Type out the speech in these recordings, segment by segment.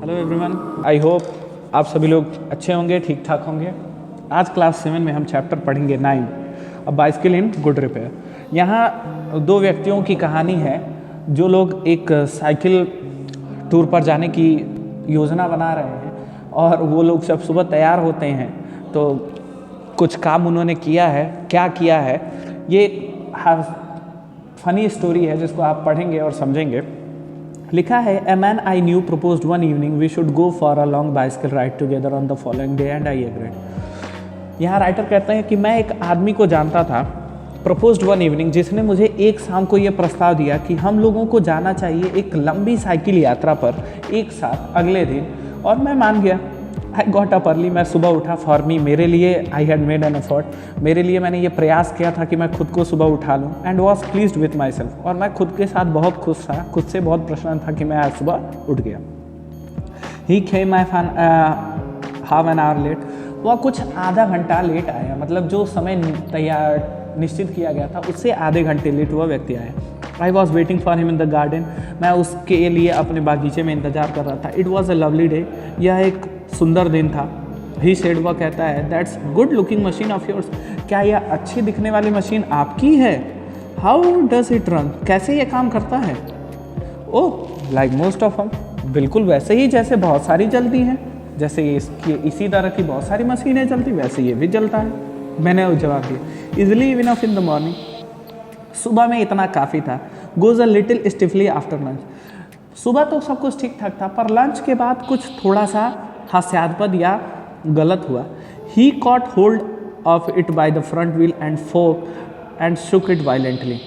Hello everyone, I hope आप सभी लोग अच्छे होंगे, ठीक ठाक होंगे। आज क्लास 7 में हम चैप्टर पढ़ेंगे 9, a bicycle in good repair. यहाँ दो व्यक्तियों की कहानी है जो लोग एक साइकिल टूर पर जाने की योजना बना रहे हैं और वो लोग जब सुबह तैयार होते हैं तो कुछ काम उन्होंने किया है। क्या किया है, ये फनी स्टोरी है जिसको आप पढ़ेंगे और समझेंगे। लिखा है, a man I knew proposed one evening we should go for a long bicycle ride together on the following day and I agreed. यहाँ राइटर कहते हैं कि मैं एक आदमी को जानता था, प्रपोज्ड वन इवनिंग, जिसने मुझे एक शाम को ये प्रस्ताव दिया कि हम लोगों को जाना चाहिए एक लंबी साइकिल यात्रा पर एक साथ अगले दिन, और मैं मान गया। आई गॉट अप अर्ली, मैं सुबह उठा। फॉर मी, मेरे लिए, I had made an effort, मेरे लिए मैंने ये प्रयास किया था कि मैं खुद को सुबह उठा लूँ। And was pleased with my self, और मैं खुद के साथ बहुत खुश था, खुद से बहुत प्रसन्न था कि मैं आज सुबह उठ गया। He came my fan half an hour late, वह कुछ आधा घंटा लेट आया, मतलब जो समय तैयार निश्चित किया गया था उससे आधे घंटे लेट वह व्यक्ति आया। I was waiting for him in the garden, मैं उसके लिए अपने बागीचे में इंतजार कर रहा था। It was a lovely day, यह एक सुंदर दिन था। ही सेड, वह कहता है, that's good looking machine of yours, क्या यह अच्छी दिखने वाली मशीन आपकी है? हाउ डज इट रन, कैसे ये काम करता है? ओह, लाइक मोस्ट ऑफ हम, बिल्कुल वैसे ही जैसे बहुत सारी चलती हैं, जैसे इसी तरह की बहुत सारी मशीनें चलती वैसे ये भी चलता है। मैंने जवाब दिया, easily enough in the morning, सुबह में इतना काफ़ी था। Goes a little stiffly after lunch, सुबह तो सब कुछ ठीक ठाक था, पर लंच के बाद कुछ थोड़ा सा हास्यास्पद या गलत हुआ। He caught hold of it by the front wheel and fork and shook it violently.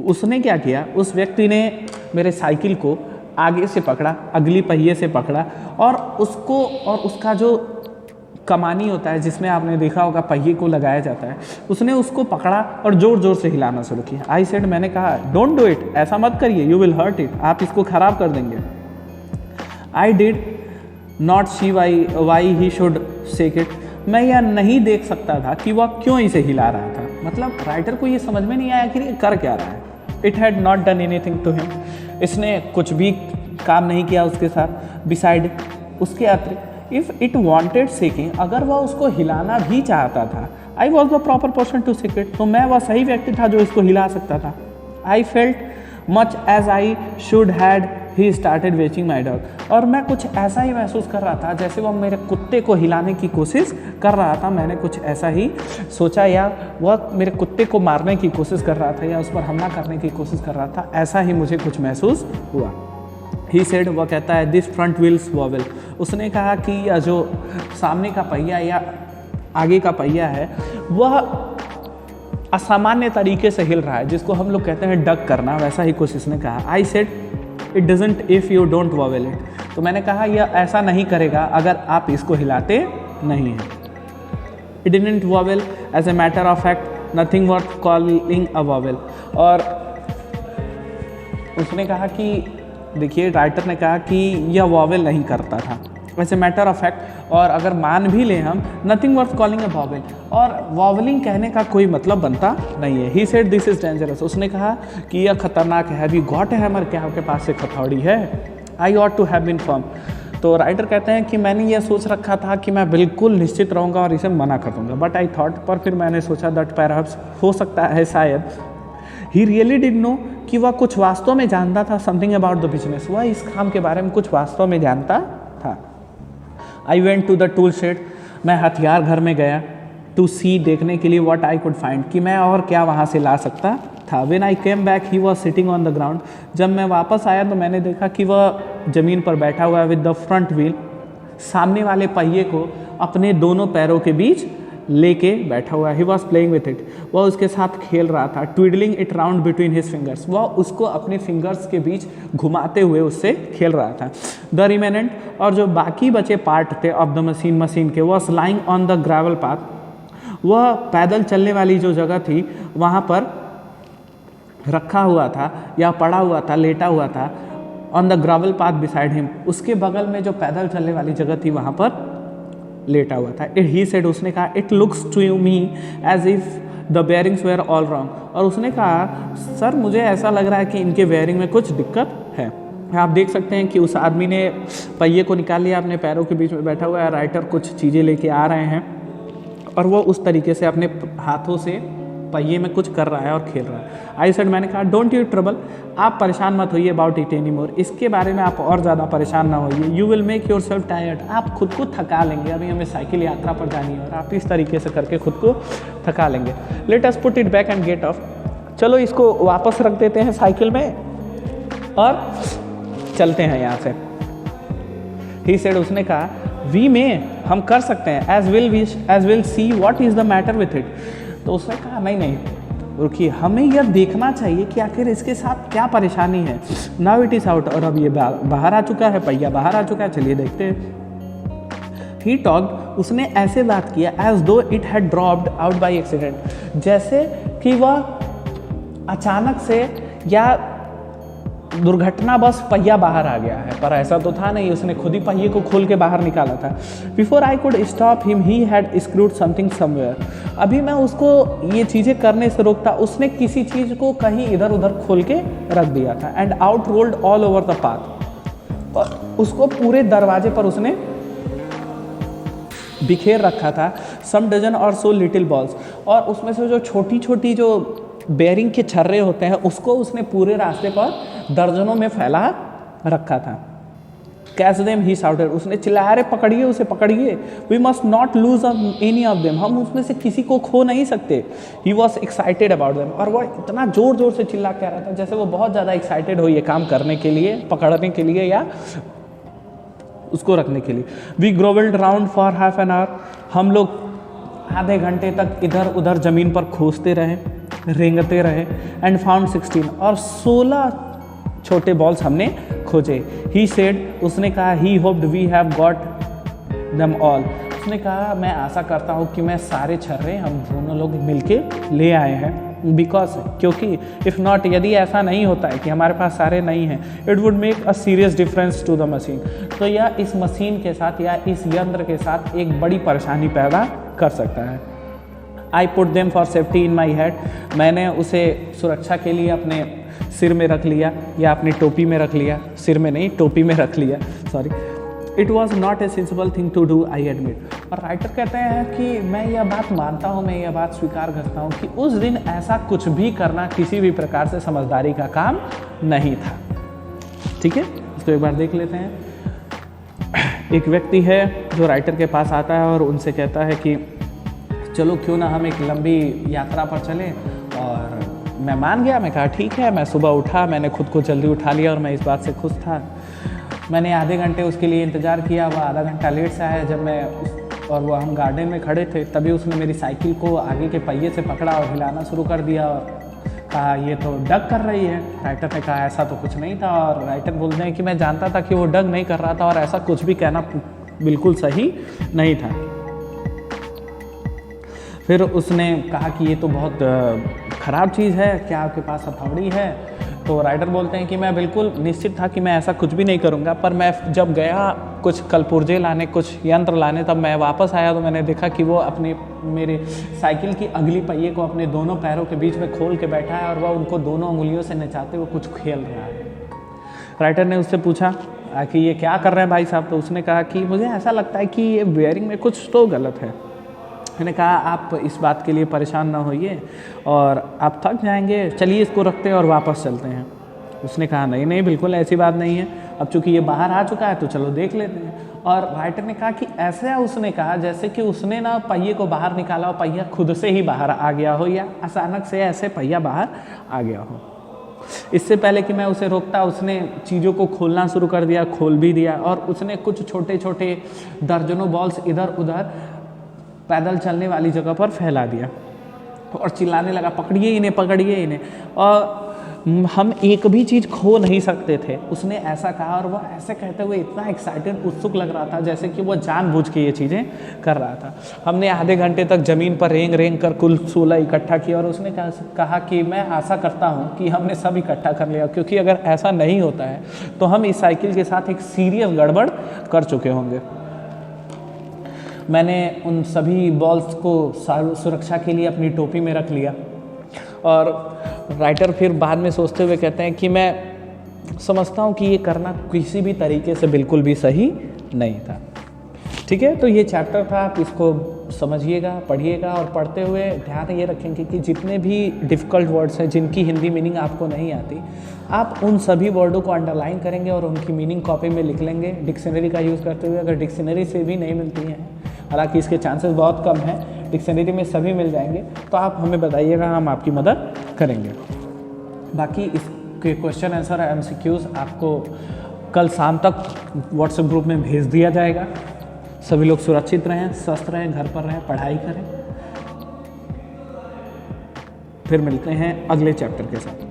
उसने क्या किया, उस व्यक्ति ने मेरे साइकिल को आगे से पकड़ा, अगली पहिए से पकड़ा, और उसको, और उसका जो कमानी होता है जिसमें आपने देखा होगा पहिए को लगाया जाता है, उसने उसको पकड़ा और ज़ोर ज़ोर से हिलाना शुरू किया। आई सेड, मैंने कहा, डोंट डू इट, ऐसा मत करिए, यू विल हर्ट इट, आप इसको ख़राब कर देंगे। I did not see why he should shake it, मैं यह नहीं देख सकता था कि वह क्यों इसे हिला रहा था। मतलब राइटर को ये समझ में नहीं आया कि ये कर क्या रहा है। It had not done anything to him, इसने कुछ भी काम नहीं किया उसके साथ। बिसाइड, उसके अतिरिक्त, इफ़ इट वॉन्टेड शेकिंग, अगर वह उसको हिलाना भी चाहता था, I was the proper person to shake it, तो मैं वह सही व्यक्ति था जो इसको हिला सकता था। I felt much as I should had he started watching my dog, और मैं कुछ ऐसा ही महसूस कर रहा था जैसे वह मेरे कुत्ते को हिलाने की कोशिश कर रहा था। मैंने कुछ ऐसा ही सोचा, या वह मेरे कुत्ते को मारने की कोशिश कर रहा था या उस पर हमला करने की कोशिश कर रहा था, ऐसा ही मुझे कुछ महसूस हुआ। ही सेड, वह कहता है, दिस फ्रंट व्हील्स वॉवेल, उसने कहा कि यह जो सामने का पहिया या आगे का पहिया है वह असामान्य तरीके से हिल रहा है, जिसको हम लोग कहते हैं डक करना, वैसा ही कुछ इसने कहा। I said, it doesn't if you don't vowel it, तो मैंने कहा यह ऐसा नहीं करेगा अगर आप इसको हिलाते नहीं हैं। It didn't wobble as a matter of fact, nothing worth calling a wobble, और उसने कहा कि, देखिए राइटर ने कहा कि यह वॉवेल नहीं करता था वैसे मैटर ऑफ फैक्ट, और अगर मान भी लें हम, nothing worth calling a wobble, और वॉवलिंग कहने का कोई मतलब बनता नहीं है। He said, this is dangerous, उसने कहा कि यह खतरनाक है। Have you got a hammer, क्या आपके पास एक हथौड़ी है? I ought to have been firm, तो राइटर कहते हैं कि मैंने यह सोच रखा था कि मैं बिल्कुल निश्चित रहूँगा और इसे मना कर दूँगा, बट आई थॉट, पर फिर मैंने सोचा, दैट परहैप्स, हो सकता है शायद, ही रियली डिड नो, कि वह कुछ वास्तव में जानता था, समथिंग अबाउट द बिजनेस, वह इस काम के बारे में कुछ वास्तव में जानता था। I went to the tool shed, मैं हथियार घर में गया, टू सी, देखने के लिए, व्हाट आई कुड फाइंड, कि मैं और क्या वहाँ से ला सकता था। When I came back he was sitting on the ground, जब मैं वापस आया तो मैंने देखा कि वह ज़मीन पर बैठा हुआ है, विद द फ्रंट व्हील, सामने वाले पहिए को अपने दोनों पैरों के बीच लेके बैठा हुआ है। He was playing with it, वह उसके साथ खेल रहा था। Twiddling it round between his fingers, वह उसको अपने फिंगर्स के बीच घुमाते हुए उससे खेल रहा था। द रिमेनेंट, और जो बाकी बचे पार्ट थे ऑफ द मशीन के, was lying on the gravel path, वह पैदल चलने वाली जो जगह थी वहाँ पर रखा हुआ था या पड़ा हुआ था, लेटा हुआ था। On the gravel path beside him, उसके बगल में जो पैदल चलने वाली जगह थी वहाँ पर लेटा हुआ था। ही सेड, उसने कहा, it looks to me as if the bearings were all wrong, और उसने कहा, सर मुझे ऐसा लग रहा है कि इनके बेयरिंग में कुछ दिक्कत है। आप देख सकते हैं कि उस आदमी ने पहिए को निकाल लिया, अपने पैरों के बीच में बैठा हुआ है। राइटर कुछ चीज़ें लेके आ रहे हैं और वो उस तरीके से अपने हाथों से पहिए में कुछ कर रहा है और खेल रहा है। आई सेड, मैंने कहा डोंट यू ट्रबल, आप परेशान मत होइए अबाउट इट एनी मोर, इसके बारे में आप और ज़्यादा परेशान ना होइए। You will make your self tired, आप खुद को थका लेंगे। अभी हमें साइकिल यात्रा पर जानी है और आप इस तरीके से करके खुद को थका लेंगे। Let us put it back and get off, चलो इसको वापस रख देते हैं साइकिल में और चलते हैं यहाँ से। ही सेड, उसने कहा वी में, हम कर सकते हैं, as will see what is the matter with it. तो उसने कहा नहीं रुकिए, हमें यह देखना चाहिए कि आखिर इसके साथ क्या परेशानी है। नाउ इट इज़ आउट, और अब ये बाहर आ चुका है, पहिया बाहर आ चुका है, चलिए देखते हैं। ही टॉक्ड, उसने ऐसे बात किया एज दो it had dropped out by accident, जैसे कि वह अचानक से या दुर्घटना बस पहिया बाहर आ गया है, पर ऐसा तो था नहीं, उसने खुद ही पहिए को खोल के बाहर निकाला था। Before I could stop him he had screwed something somewhere, अभी मैं उसको ये चीज़ें करने से रोकता, उसने किसी चीज़ को कहीं इधर उधर खोल के रख दिया था। And out rolled all over the path, और उसको पूरे दरवाजे पर उसने बिखेर रखा था। सम डजन और सो लिटिल बॉल्स, और उसमें से जो छोटी छोटी जो बेयरिंग के छर्रे होते हैं उसको उसने पूरे रास्ते पर दर्जनों में फैला रखा था। कैच देम ही शाउटेड, उसने चिल्लाया, अरे पकड़िए उसे, पकड़िए, we must not lose any of them, हम उसमें से किसी को खो नहीं सकते। He was excited about them, और वह इतना जोर जोर से चिल्ला कह रहा था जैसे वो बहुत ज़्यादा एक्साइटेड हो ये काम करने के लिए, पकड़ने के लिए या उसको रखने के लिए। We grovelled round for half an hour, हम लोग आधे घंटे तक इधर उधर ज़मीन पर खोजते रहे, रेंगते रहे। एंड फाउंड 16, और 16 छोटे बॉल्स हमने खोजे। ही सेड, उसने कहा, he hoped we have got them all, उसने कहा मैं आशा करता हूँ कि मैं सारे छर्रे हम दोनों लोग मिलके ले आए हैं। बिकॉज, क्योंकि इफ़ नॉट, यदि ऐसा नहीं होता है कि हमारे पास सारे नहीं हैं, it would make a serious difference to the machine, तो यह इस मशीन के साथ या इस यंत्र के साथ एक बड़ी परेशानी पैदा कर सकता है। I put them for safety in my head, मैंने उसे सुरक्षा के लिए अपने सिर में रख लिया या अपनी टोपी में रख लिया, सिर में नहीं टोपी में रख लिया, sorry. It was not a sensible thing to do, I admit, और राइटर कहते हैं कि मैं यह बात मानता हूँ, मैं यह बात स्वीकार करता हूँ कि उस दिन ऐसा कुछ भी करना किसी भी प्रकार से समझदारी का काम नहीं था। ठीक है, इसको एक बार देख लेते हैं। एक व्यक्ति है जो राइटर के पास आता है और उनसे कहता है कि चलो क्यों ना हम एक लंबी यात्रा पर चलें, और मैं मान गया, मैं कहा ठीक है। मैं सुबह उठा, मैंने खुद को जल्दी उठा लिया और मैं इस बात से खुश था। मैंने आधे घंटे उसके लिए इंतज़ार किया, वह आधा घंटा लेट से आया। जब मैं और वो हम गार्डन में खड़े थे तभी उसने मेरी साइकिल को आगे के पहिए से पकड़ा और हिलाना शुरू कर दिया और कहा ये तो डग कर रही है। राइटर ने कहा ऐसा तो कुछ नहीं था, और राइटर बोलते हैं कि मैं जानता था कि वो डग नहीं कर रहा था और ऐसा कुछ भी कहना बिल्कुल सही नहीं था। फिर उसने कहा कि ये तो बहुत ख़राब चीज़ है, क्या आपके पास हथौड़ी है? तो राइटर बोलते हैं कि मैं बिल्कुल निश्चित था कि मैं ऐसा कुछ भी नहीं करूँगा, पर मैं जब गया कुछ कलपुर्जे लाने, कुछ यंत्र लाने, तब मैं वापस आया तो मैंने देखा कि वो मेरे साइकिल की अगली पहिए को अपने दोनों पैरों के बीच में खोल के बैठा है और वह उनको दोनों उंगलियों से नचाते हुए कुछ खेल रहा है। राइटर ने उससे पूछा कि ये क्या कर रहे हैं भाई साहब? तो उसने कहा कि मुझे ऐसा लगता है कि ये बेयरिंग में कुछ तो गलत है। मैंने कहा आप इस बात के लिए परेशान ना होइए और आप थक जाएंगे, चलिए इसको रखते हैं और वापस चलते हैं। उसने कहा नहीं नहीं बिल्कुल ऐसी बात नहीं है, अब चूंकि ये बाहर आ चुका है तो चलो देख लेते हैं। और राइटर ने कहा कि ऐसा उसने कहा जैसे कि उसने ना पहिए को बाहर निकाला और पहिया खुद से ही बाहर आ गया हो या अचानक से ऐसे पहिया बाहर आ गया हो। इससे पहले कि मैं उसे रोकता उसने चीज़ों को खोलना शुरू कर दिया, खोल भी दिया, और उसने कुछ छोटे छोटे दर्जनों बॉल्स इधर उधर पैदल चलने वाली जगह पर फैला दिया और चिल्लाने लगा पकड़िए इन्हें, पकड़िए इन्हें, और हम एक भी चीज़ खो नहीं सकते थे। उसने ऐसा कहा और वह ऐसे कहते हुए इतना एक्साइटेड, उत्सुक लग रहा था जैसे कि वह जानबूझ के ये चीज़ें कर रहा था। हमने आधे घंटे तक ज़मीन पर रेंग रेंग कर कुल 16 इकट्ठा किया और उसने कहा कि मैं आशा करता हूँ कि हमने सब इकट्ठा कर लिया, क्योंकि अगर ऐसा नहीं होता है तो हम इस साइकिल के साथ एक सीरियस गड़बड़ कर चुके होंगे। मैंने उन सभी बॉल्स को सुरक्षा के लिए अपनी टोपी में रख लिया और राइटर फिर बाद में सोचते हुए कहते हैं कि मैं समझता हूँ कि ये करना किसी भी तरीके से बिल्कुल भी सही नहीं था। ठीक है, तो ये चैप्टर था, आप इसको समझिएगा, पढ़िएगा और पढ़ते हुए ध्यान ये रखेंगे कि जितने भी डिफ़िकल्ट वर्ड्स हैं जिनकी हिंदी मीनिंग आपको नहीं आती, आप उन सभी वर्डों को अंडरलाइन करेंगे और उनकी मीनिंग कॉपी में लिख लेंगे डिक्शनरी का यूज़ करते हुए। अगर डिक्शनरी से भी नहीं मिलती हैं, हालांकि इसके चांसेस बहुत कम हैं, डिक्शनरी में सभी मिल जाएंगे, तो आप हमें बताइएगा, हम आपकी मदद करेंगे। बाकी इसके क्वेश्चन आंसर MCQs आपको कल शाम तक व्हाट्सएप ग्रुप में भेज दिया जाएगा। सभी लोग सुरक्षित रहें, स्वस्थ रहें, घर पर रहें, पढ़ाई करें। फिर मिलते हैं अगले चैप्टर के साथ।